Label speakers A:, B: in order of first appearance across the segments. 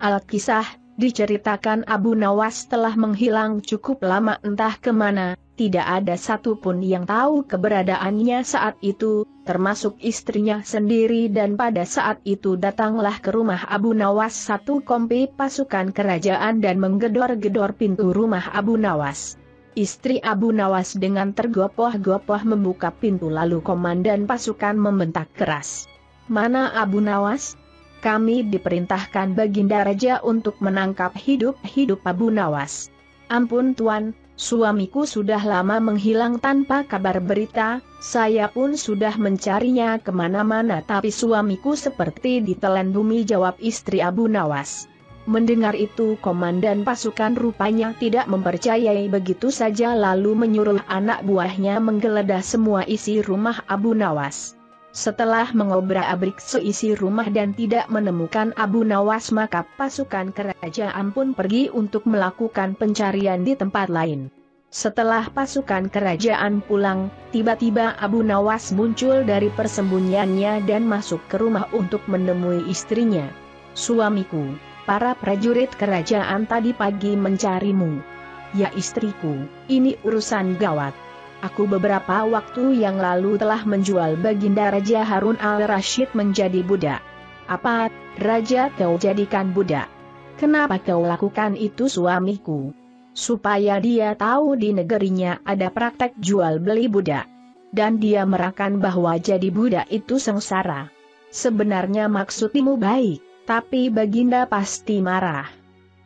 A: Alkisah, diceritakan Abu Nawas telah menghilang cukup lama entah kemana, tidak ada satupun yang tahu keberadaannya saat itu, termasuk istrinya sendiri dan pada saat itu datanglah ke rumah Abu Nawas satu kompi pasukan kerajaan dan menggedor-gedor pintu rumah Abu Nawas. Istri Abu Nawas dengan tergopoh-gopoh membuka pintu lalu komandan pasukan membentak keras. "Mana Abu Nawas? Kami diperintahkan Baginda Raja untuk menangkap hidup-hidup Abu Nawas." "Ampun Tuan, suamiku sudah lama menghilang tanpa kabar berita, saya pun sudah mencarinya kemana-mana tapi suamiku seperti ditelan bumi," jawab istri Abu Nawas. Mendengar itu komandan pasukan rupanya tidak mempercayai begitu saja lalu menyuruh anak buahnya menggeledah semua isi rumah Abu Nawas. Setelah mengobrak-abrik seisi rumah dan tidak menemukan Abu Nawas maka pasukan kerajaan pun pergi untuk melakukan pencarian di tempat lain. Setelah pasukan kerajaan pulang, tiba-tiba Abu Nawas muncul dari persembunyiannya dan masuk ke rumah untuk menemui istrinya. "Suamiku, para prajurit kerajaan tadi pagi mencarimu." "Ya istriku, ini urusan gawat. Aku beberapa waktu yang lalu telah menjual Baginda Raja Harun al-Rashid menjadi budak." "Apa, Raja kau jadikan budak? Kenapa kau lakukan itu suamiku?" "Supaya dia tahu di negerinya ada praktek jual beli budak. Dan dia merasakan bahwa jadi budak itu sengsara." "Sebenarnya maksudmu baik, tapi Baginda pasti marah.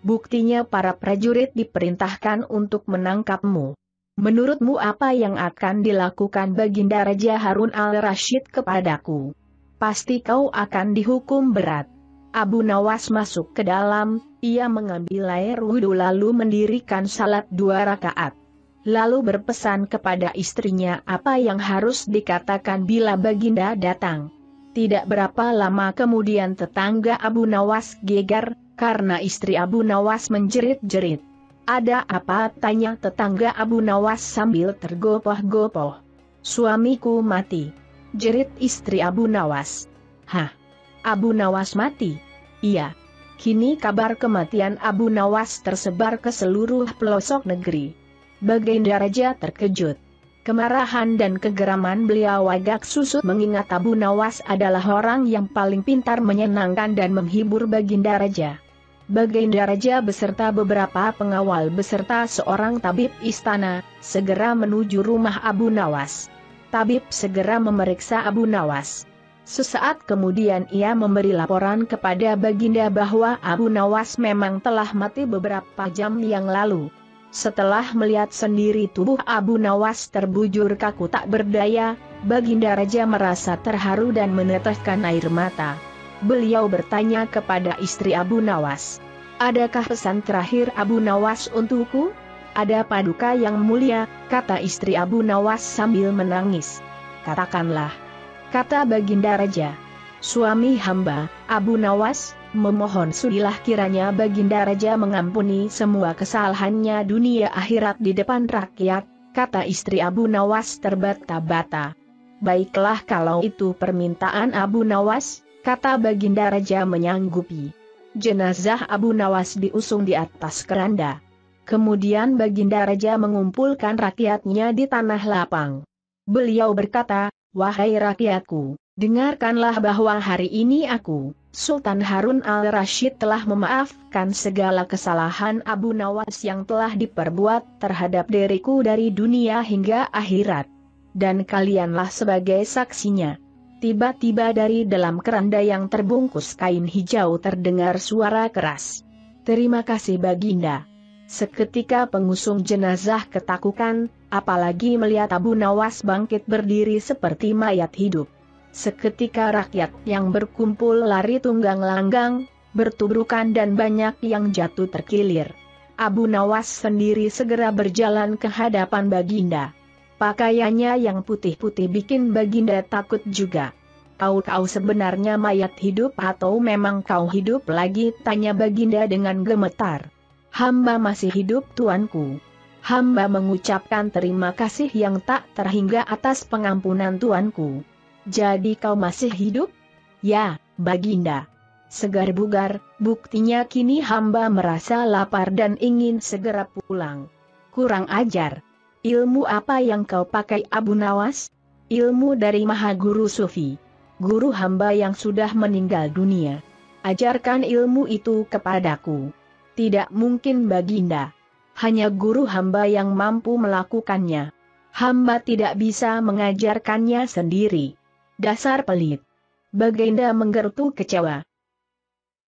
A: Buktinya para prajurit diperintahkan untuk menangkapmu. Menurutmu apa yang akan dilakukan Baginda Raja Harun al-Rashid kepadaku?" "Pasti kau akan dihukum berat." Abu Nawas masuk ke dalam, ia mengambil air wudhu lalu mendirikan salat 2 rakaat. Lalu berpesan kepada istrinya apa yang harus dikatakan bila Baginda datang. Tidak berapa lama kemudian tetangga Abu Nawas gegar, karena istri Abu Nawas menjerit-jerit. "Ada apa?" tanya tetangga Abu Nawas sambil tergopoh-gopoh. "Suamiku mati," jerit istri Abu Nawas. "Hah? Abu Nawas mati?" "Iya. Kini kabar kematian Abu Nawas tersebar ke seluruh pelosok negeri." Baginda Raja terkejut. Kemarahan dan kegeraman beliau agak susut mengingat Abu Nawas adalah orang yang paling pintar menyenangkan dan menghibur Baginda Raja. Baginda Raja beserta beberapa pengawal beserta seorang tabib istana, segera menuju rumah Abu Nawas. Tabib segera memeriksa Abu Nawas. Sesaat kemudian ia memberi laporan kepada Baginda bahwa Abu Nawas memang telah mati beberapa jam yang lalu. Setelah melihat sendiri tubuh Abu Nawas terbujur kaku tak berdaya, Baginda Raja merasa terharu dan meneteskan air mata. Beliau bertanya kepada istri Abu Nawas, "Adakah pesan terakhir Abu Nawas untukku?" "Ada paduka yang mulia," kata istri Abu Nawas sambil menangis. "Katakanlah," kata Baginda Raja. "Suami hamba, Abu Nawas, memohon sudilah kiranya Baginda Raja mengampuni semua kesalahannya dunia akhirat di depan rakyat," kata istri Abu Nawas terbata-bata. "Baiklah kalau itu permintaan Abu Nawas," kata Baginda Raja menyanggupi. Jenazah Abu Nawas diusung di atas keranda. Kemudian Baginda Raja mengumpulkan rakyatnya di tanah lapang. Beliau berkata, "Wahai rakyatku, dengarkanlah bahwa hari ini aku, Sultan Harun al-Rashid telah memaafkan segala kesalahan Abu Nawas yang telah diperbuat terhadap diriku dari dunia hingga akhirat. Dan kalianlah sebagai saksinya." Tiba-tiba dari dalam keranda yang terbungkus kain hijau terdengar suara keras, "Terima kasih Baginda." Seketika pengusung jenazah ketakutan, apalagi melihat Abu Nawas bangkit berdiri seperti mayat hidup. Seketika rakyat yang berkumpul lari tunggang langgang, bertubrukan dan banyak yang jatuh terkilir. Abu Nawas sendiri segera berjalan ke hadapan Baginda. Pakaiannya yang putih-putih bikin Baginda takut juga. Kau sebenarnya mayat hidup atau memang kau hidup lagi?" tanya Baginda dengan gemetar. "Hamba masih hidup tuanku. Hamba mengucapkan terima kasih yang tak terhingga atas pengampunan tuanku." "Jadi kau masih hidup?" "Ya, Baginda. segar bugar, buktinya kini hamba merasa lapar dan ingin segera pulang. Kurang ajar. Ilmu apa yang kau pakai Abu Nawas? Ilmu dari Maha Guru Sufi. Guru hamba yang sudah meninggal dunia. Ajarkan ilmu itu kepadaku. Tidak mungkin Baginda. Hanya guru hamba yang mampu melakukannya. Hamba tidak bisa mengajarkannya sendiri. Dasar pelit. Baginda menggerutu kecewa.